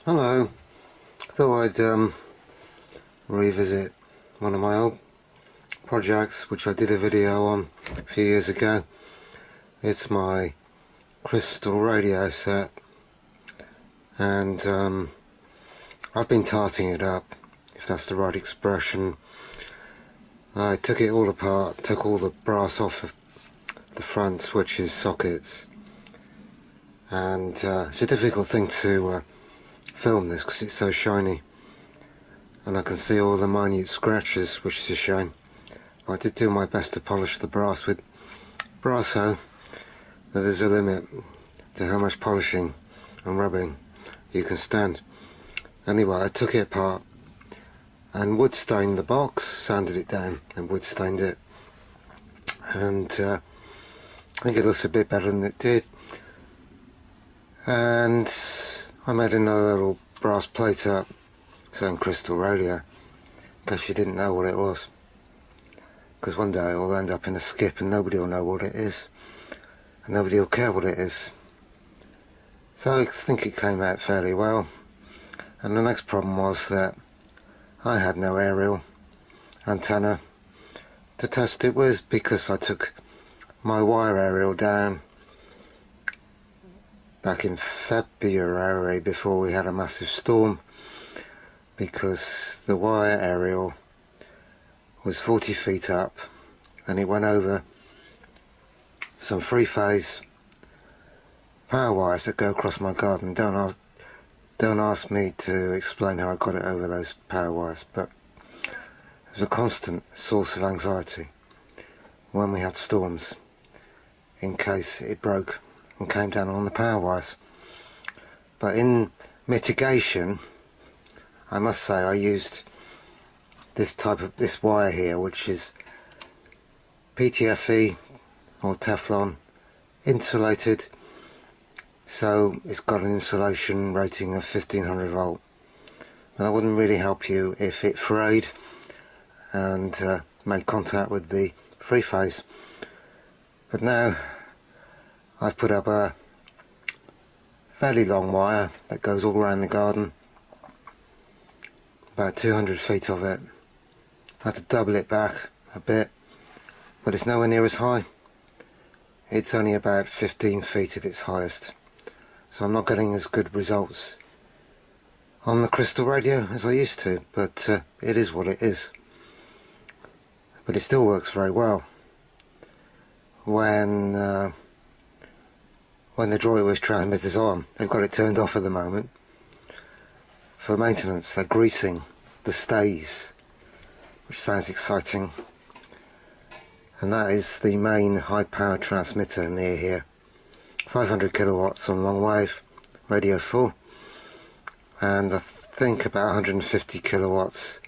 Hello, thought I'd revisit one of my old projects which I did a video on a few years ago. It's my crystal radio set, and I've been tarting it up, if that's the right expression. I took it all apart, took all the brass off of the front switches, sockets, and it's a difficult thing to film this because it's so shiny and I can see all the minute scratches, which is a shame. I did do my best to polish the brass with Brasso, but there's a limit to how much polishing and rubbing you can stand. Anyway, I took it apart and wood stained the box, sanded it down and wood stained it, and I think it looks a bit better than it did. And I made another little brass plate up saying crystal radio, in case you didn't know what it was, because one day it'll end up in a skip and nobody will know what it is, and nobody will care what it is. So I think it came out fairly well. And the next problem was that I had no aerial antenna to test it with, because I took my wire aerial down back in February before we had a massive storm, because the wire aerial was 40 feet up and it went over some three-phase power wires that go across my garden. Don't ask me to explain how I got it over those power wires, but it was a constant source of anxiety when we had storms, in case it broke and came down on the power wires. But in mitigation, I must say I used this wire here, which is PTFE or Teflon insulated, so it's got an insulation rating of 1500 volt. But that wouldn't really help you if it frayed and made contact with the three phase. But now I've put up a fairly long wire that goes all around the garden, about 200 feet of it. I had to double it back a bit, but it's nowhere near as high. It's only about 15 feet at its highest, so I'm not getting as good results on the crystal radio as I used to, but it is what it is. But it still works very well. When the Droitwich transmitter's on, they've got it turned off at the moment for maintenance. They're greasing the stays, which sounds exciting. And that is the main high power transmitter near here, 500 kilowatts on long wave, radio 4, and I think about 150 kilowatts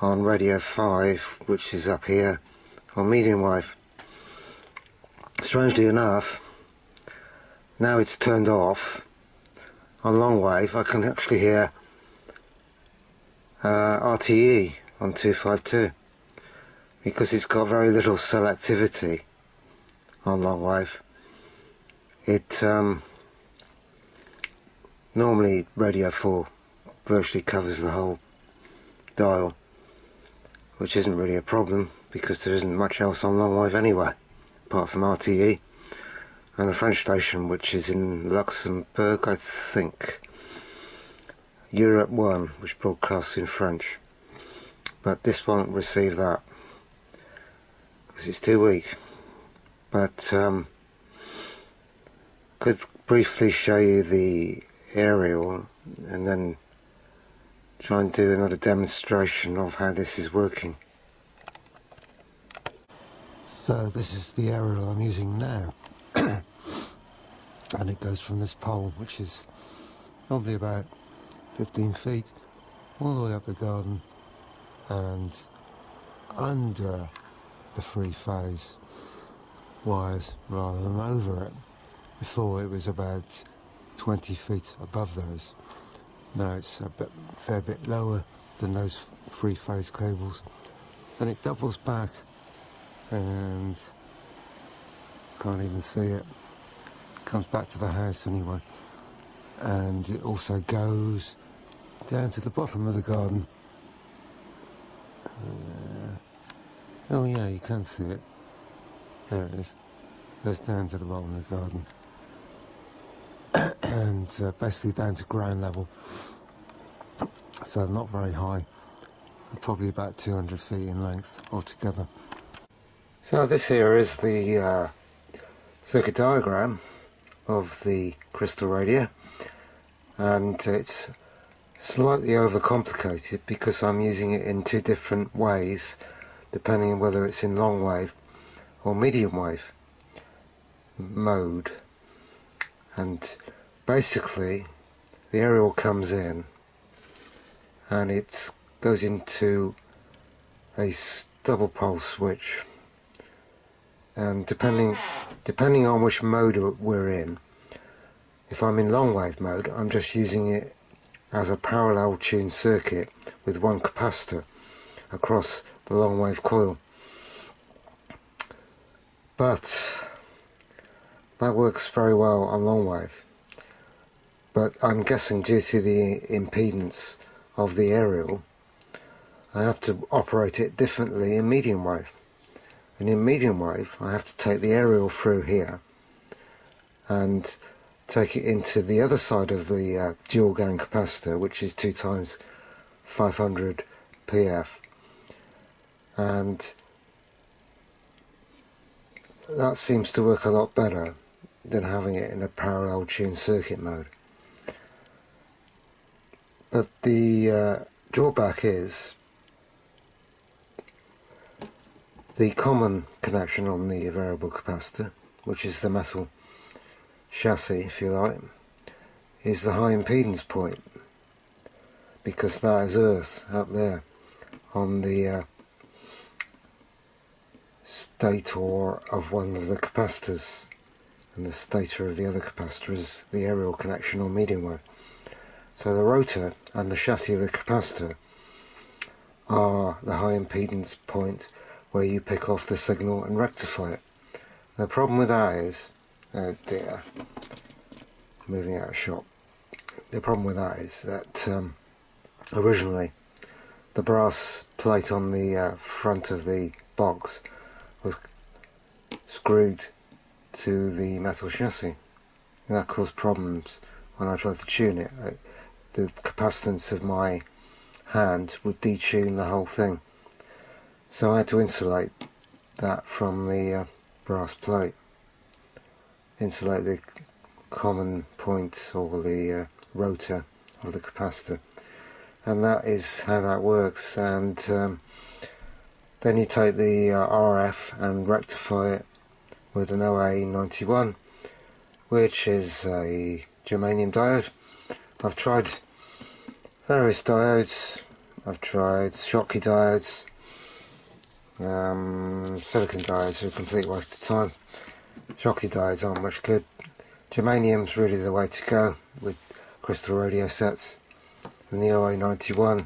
on radio 5, which is up here on medium wave. Strangely enough, now it's turned off on long wave, I can actually hear RTE on 252, because it's got very little selectivity on long wave. It normally radio 4 virtually covers the whole dial, which isn't really a problem because there isn't much else on long wave anyway, apart from RTE and the French station, which is in Luxembourg, I think, Europe 1, which broadcasts in French. But this won't receive that because it's too weak. But could briefly show you the aerial and then try and do another demonstration of how this is working. So this is the aerial I'm using now. And it goes from this pole, which is probably about 15 feet, all the way up the garden and under the three-phase wires rather than over it. Before it was about 20 feet above those. Now it's a fair bit lower than those three-phase cables, and it doubles back and can't even see it. Comes back to the house anyway. and it also goes down to the bottom of the garden. Oh yeah, you can see it. There it is. Goes down to the bottom of the garden. And basically down to ground level. So not very high. Probably about 200 feet in length altogether. So this here is the circuit diagram of the crystal radio. And it's slightly overcomplicated because I'm using it in two different ways, depending on whether it's in long wave or medium wave mode. And basically the aerial comes in and it goes into a double pole switch, and depending on which mode we're in, if I'm in long wave mode, I'm just using it as a parallel tuned circuit with one capacitor across the long wave coil. But that works very well on long wave. But I'm guessing due to the impedance of the aerial, I have to operate it differently in medium wave. And in medium wave, I have to take the aerial through here and take it into the other side of the dual gang capacitor, which is 2 times 500 PF, and that seems to work a lot better than having it in a parallel tuned circuit mode. But the drawback is the common connection on the variable capacitor, which is the metal chassis, if you like, is the high impedance point, because that is earth up there on the stator of one of the capacitors, and the stator of the other capacitor is the aerial connection on medium wave. So the rotor and the chassis of the capacitor are the high impedance point where you pick off the signal and rectify it. The problem with that is, oh dear, moving out of shot. The problem with that is that originally the brass plate on the front of the box was screwed to the metal chassis, and that caused problems when I tried to tune it. The capacitance of my hand would detune the whole thing, so I had to insulate that from the brass plate, insulate the common point or the rotor of the capacitor, and that is how that works. And then you take the RF and rectify it with an OA91, which is a germanium diode. I've tried various diodes. I've tried Schottky diodes. Silicon diodes are a complete waste of time. Schottky diodes aren't much good. Germanium's really the way to go with crystal radio sets, and the OA91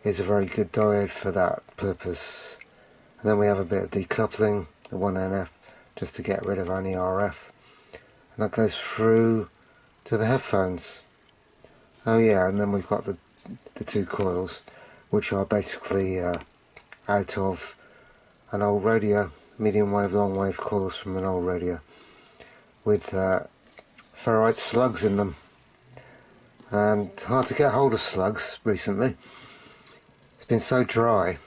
is a very good diode for that purpose. And then we have a bit of decoupling, the 1NF, just to get rid of any RF, and that goes through to the headphones. Oh yeah, and then we've got the 2 coils, which are basically out of an old radio, medium wave, long wave coils from an old radio, with ferrite slugs in them. And hard to get hold of slugs recently. It's been so dry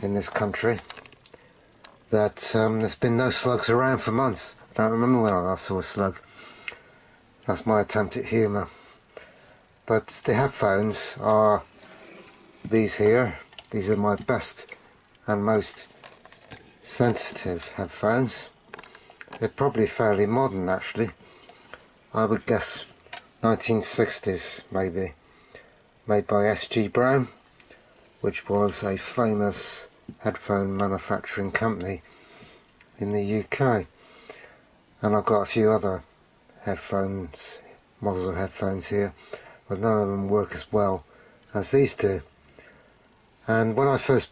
in this country that there's been no slugs around for months. I don't remember when I last saw a slug. That's my attempt at humour. But the headphones are these here. These are my best and most sensitive headphones. They're probably fairly modern actually. I would guess 1960s maybe. Made by S.G. Brown, which was a famous headphone manufacturing company in the UK. And I've got a few other headphones, models of headphones here, but none of them work as well as these do. And when I first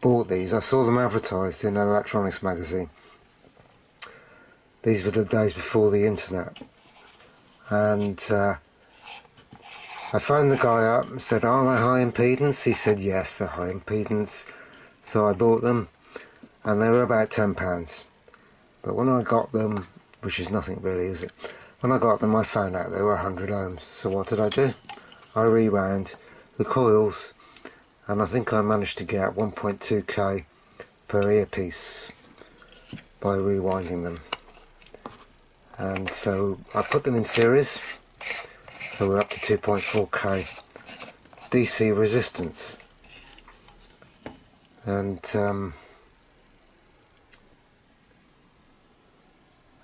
bought these, I saw them advertised in an electronics magazine. These were the days before the internet, and I phoned the guy up and said, "Are they high impedance?" He said, "Yes, they're high impedance." So I bought them, and they were about £10. But when I got them, which is nothing really, is it? When I got them, I found out they were 100 ohms. So what did I do? I rewound the coils, and I think I managed to get 1.2k per earpiece by rewinding them. And so I put them in series, so we're up to 2.4k DC resistance. And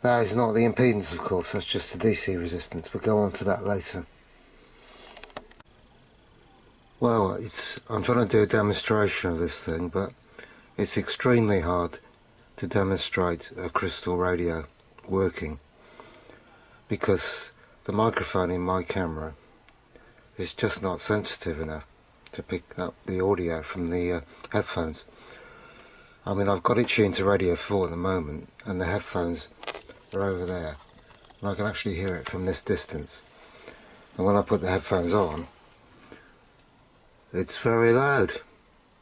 that is not the impedance, of course, that's just the DC resistance. We'll go on to that later. Well, I'm trying to do a demonstration of this thing, but it's extremely hard to demonstrate a crystal radio working, because the microphone in my camera is just not sensitive enough to pick up the audio from the headphones. I mean, I've got it tuned to Radio 4 at the moment, and the headphones are over there, and I can actually hear it from this distance. And when I put the headphones on, it's very loud.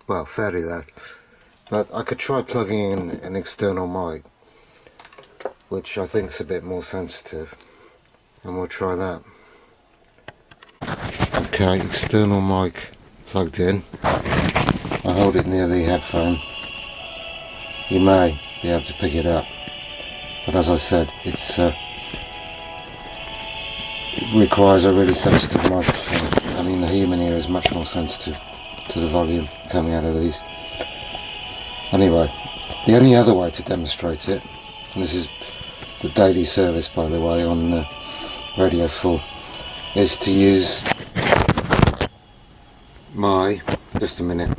Well, fairly loud. But I could try plugging in an external mic, which I think is a bit more sensitive, and we'll try that. Okay, external mic plugged in. I hold it near the headphone. You may be able to pick it up, but as I said, it requires a really sensitive microphone. I mean, the human ear is much more sensitive to the volume coming out of these. Anyway, the only other way to demonstrate it, and this is the daily service by the way on Radio 4, is to use just a minute.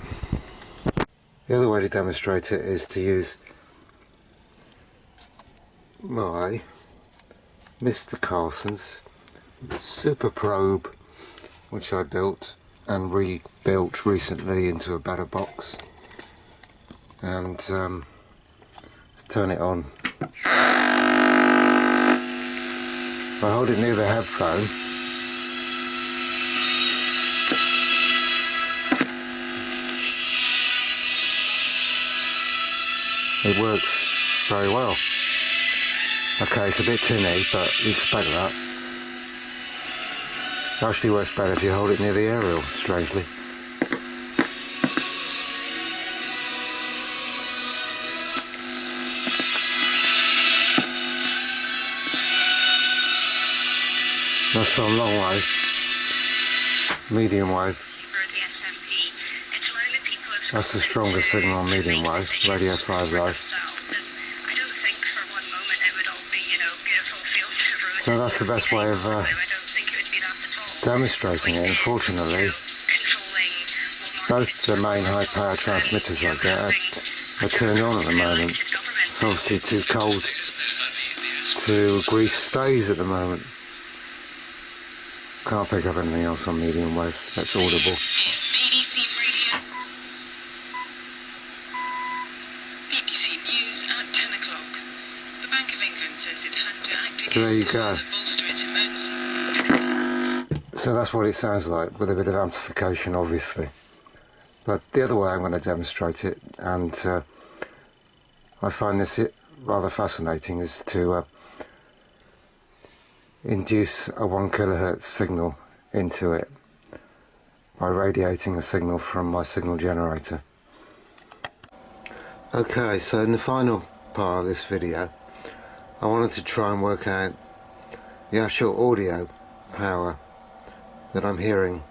The other way to demonstrate it is to use my Mr. Carlson's Super Probe, which I built and rebuilt recently into a better box, and turn it on. If I hold it near the headphone, it works very well. Okay, it's a bit tinny, but you expect that. It actually works better if you hold it near the aerial, strangely. That's a long way. Medium wave. That's the strongest signal on medium wave. Radio 5 Live. So that's the best way of demonstrating it. Unfortunately, both the main high power transmitters I get are turned on at the moment. It's obviously too cold to grease stays at the moment. Can't pick up anything else on medium wave that's audible. So there you go. So that's what it sounds like, with a bit of amplification obviously. But the other way I'm going to demonstrate it, and I find this rather fascinating, is to induce a 1 kHz signal into it by radiating a signal from my signal generator. Okay, so in the final part of this video, I wanted to try and work out the actual audio power that I'm hearing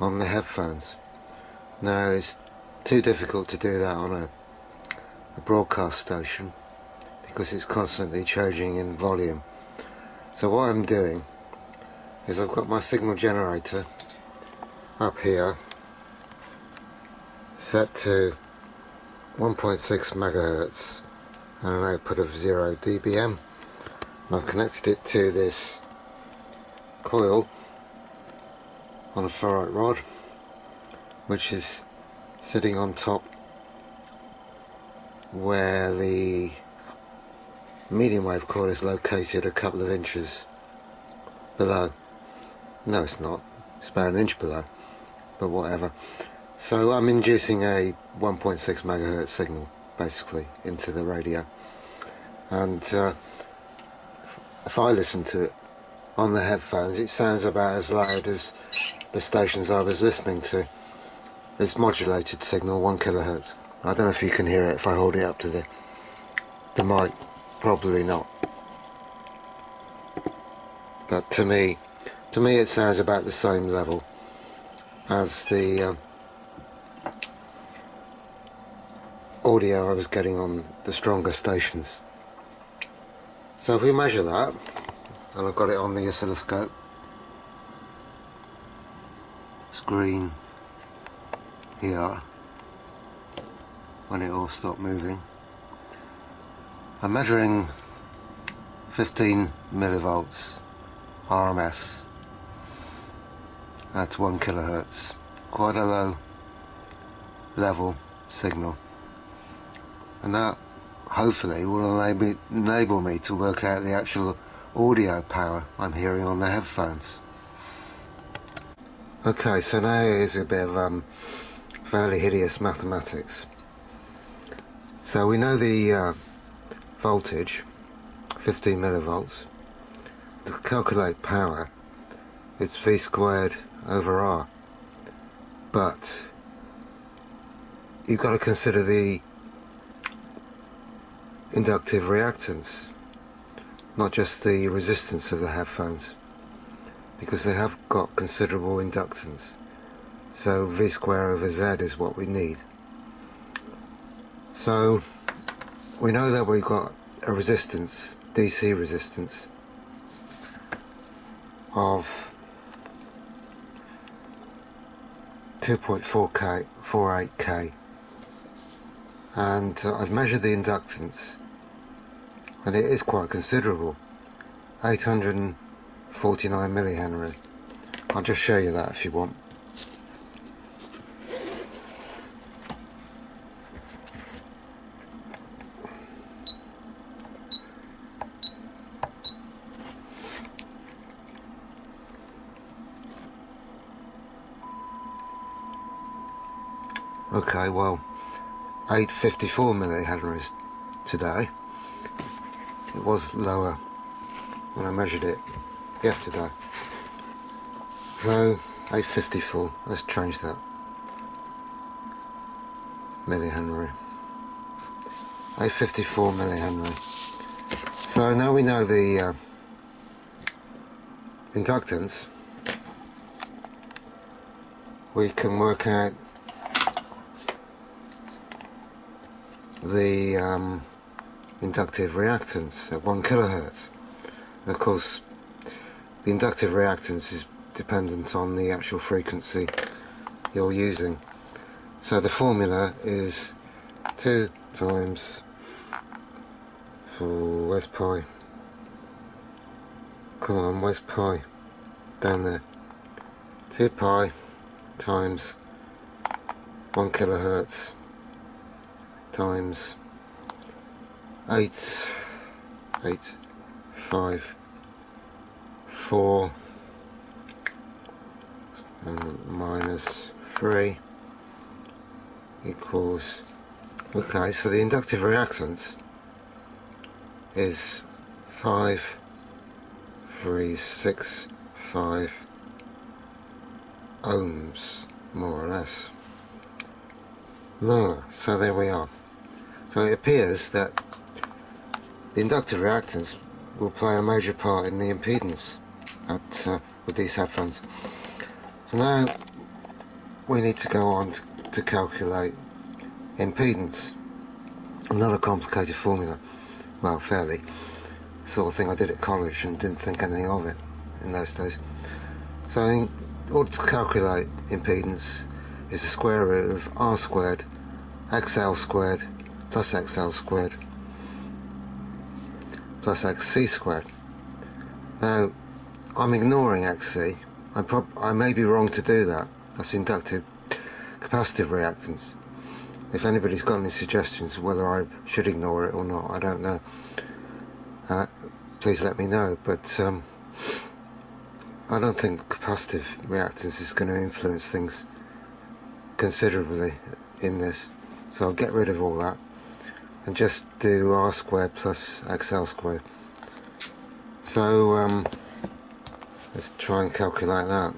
on the headphones. Now, it's too difficult to do that on a broadcast station because it's constantly changing in volume. So what I'm doing is I've got my signal generator up here set to 1.6 megahertz and an output of 0 dBm. And I've connected it to this coil on a ferrite rod, which is sitting on top where the medium wave coil is located, a couple of inches below. No, it's not. It's about an inch below, but whatever. So I'm inducing a 1.6 megahertz signal basically into the radio, and if I listen to it on the headphones, it sounds about as loud as the stations I was listening to. It's modulated signal, 1 kilohertz. I don't know if you can hear it if I hold it up to the mic. Probably not. But to me it sounds about the same level as the audio I was getting on the stronger stations. So if we measure that, and I've got it on the oscilloscope screen here, when it all stopped moving, I'm measuring 15 millivolts RMS at 1 kilohertz, quite a low level signal, and that hopefully will enable me to work out the actual audio power I'm hearing on the headphones. Okay, so now here's a bit of fairly hideous mathematics. So we know the voltage, 15 millivolts. To calculate power, it's V squared over R, but you've got to consider the inductive reactance, not just the resistance of the headphones, because they have got considerable inductance. So V square over Z is what we need. So we know that we've got a resistance, DC resistance, of 2.48K, and I've measured the inductance, and it is quite considerable, 849 millihenry. I'll just show you that if you want. Okay, well, 854 millihenries today. It was lower when I measured it yesterday. So 854, let's change that. Millihenry. 854 millihenry. So now we know the inductance, we can work out the inductive reactance at 1 kilohertz. And of course, the inductive reactance is dependent on the actual frequency you're using. So the formula is 2 times, where's pi? Come on, where's pi? Down there. 2 pi times 1 kilohertz times 854 minus 3 equals, okay, so the inductive reactance is 5365 ohms, more or less. No, so there we are. So it appears that the inductive reactance will play a major part in the impedance with these headphones. So now we need to go on to calculate impedance. Another complicated formula, well, fairly sort of thing I did at college and didn't think anything of it in those days. So in order to calculate impedance is the square root of R squared XL squared plus XL squared plus XC squared. Now I'm ignoring XC. I may be wrong to do that. That's inductive capacitive reactance. If anybody's got any suggestions whether I should ignore it or not, I don't know. Please let me know. But I don't think capacitive reactance is going to influence things considerably in this, so I'll get rid of all that and just do r squared plus xl squared. So let's try and calculate that.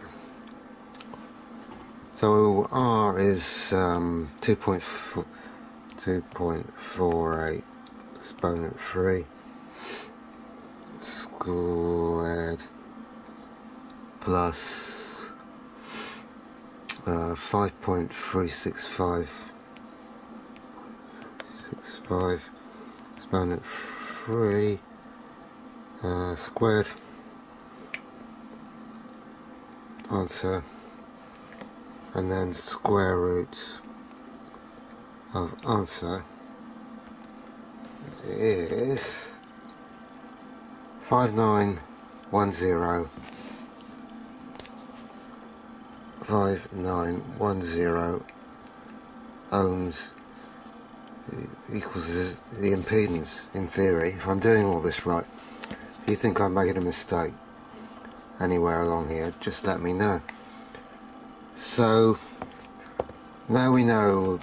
So r is 2.48 exponent 3 squared plus 5.365 exponent 3 squared. Answer, and then square root of answer is 5910 ohms equals the impedance in theory. If I'm doing all this right, if you think I'm making a mistake anywhere along here, just let me know. So now we know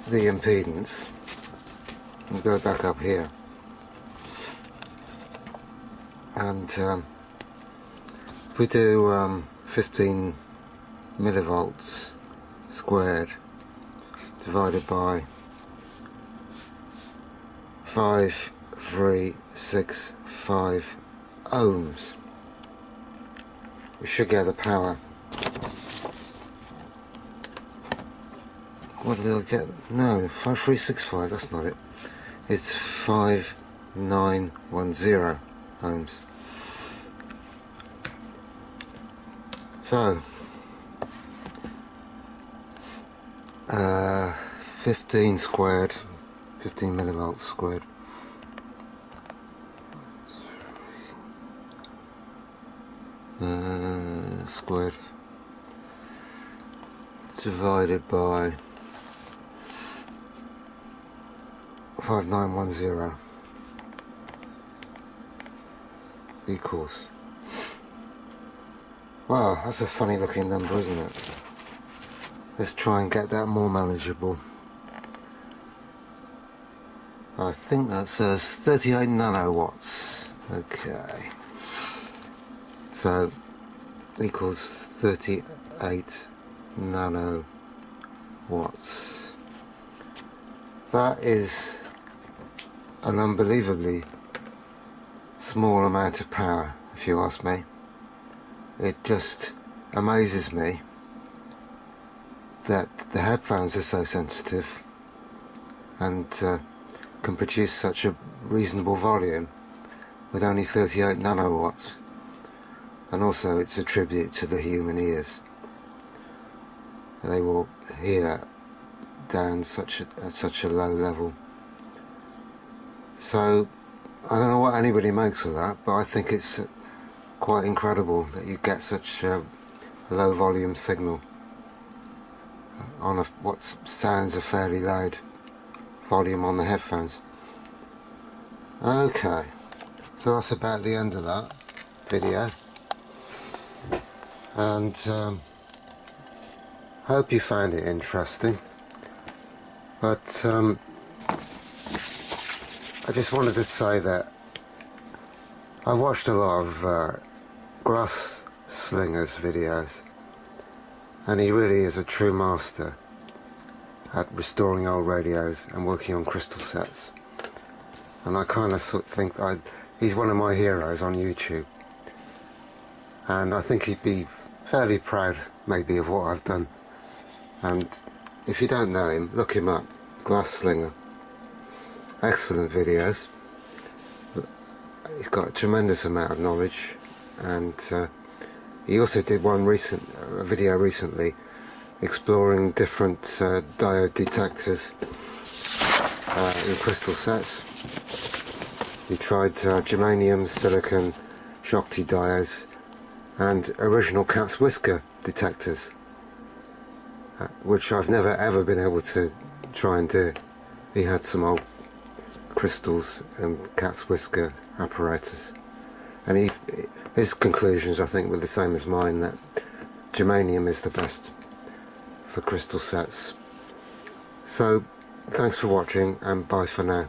the impedance. We'll go back up here, and if we do 15 millivolts squared divided by 5365 ohms, we should get the power. What did I get? No, 5365, that's not it. It's 5910 ohms. So 15 squared, 15 millivolts squared, squared divided by 5910 equals, wow, that's a funny looking number, isn't it? Let's try and get that more manageable. I think that says 38 nanowatts. Okay, so equals 38 nanowatts. That is an unbelievably small amount of power, if you ask me. It just amazes me that the headphones are so sensitive and can produce such a reasonable volume with only 38 nanowatts. And also it's a tribute to the human ears. They will hear down at such a low level. So I don't know what anybody makes of that, but I think it's quite incredible that you get such a low volume signal on what sounds a fairly loud volume on the headphones. Okay, so that's about the end of that video, and hope you found it interesting. But I just wanted to say that I watched a lot of Glass Slinger's videos, and he really is a true master at restoring old radios and working on crystal sets. And I kind of think he's one of my heroes on YouTube, and I think he'd be fairly proud maybe of what I've done. And if you don't know him, look him up, Glass Slinger. Excellent videos. He's got a tremendous amount of knowledge, and he also did a video recently exploring different diode detectors in crystal sets. He tried germanium, silicon, Schottky diodes and original cat's whisker detectors, which I've never ever been able to try and do. He had some old crystals and cat's whisker apparatus, and his conclusions, I think, were the same as mine, that germanium is the best for crystal sets. So thanks for watching, and bye for now.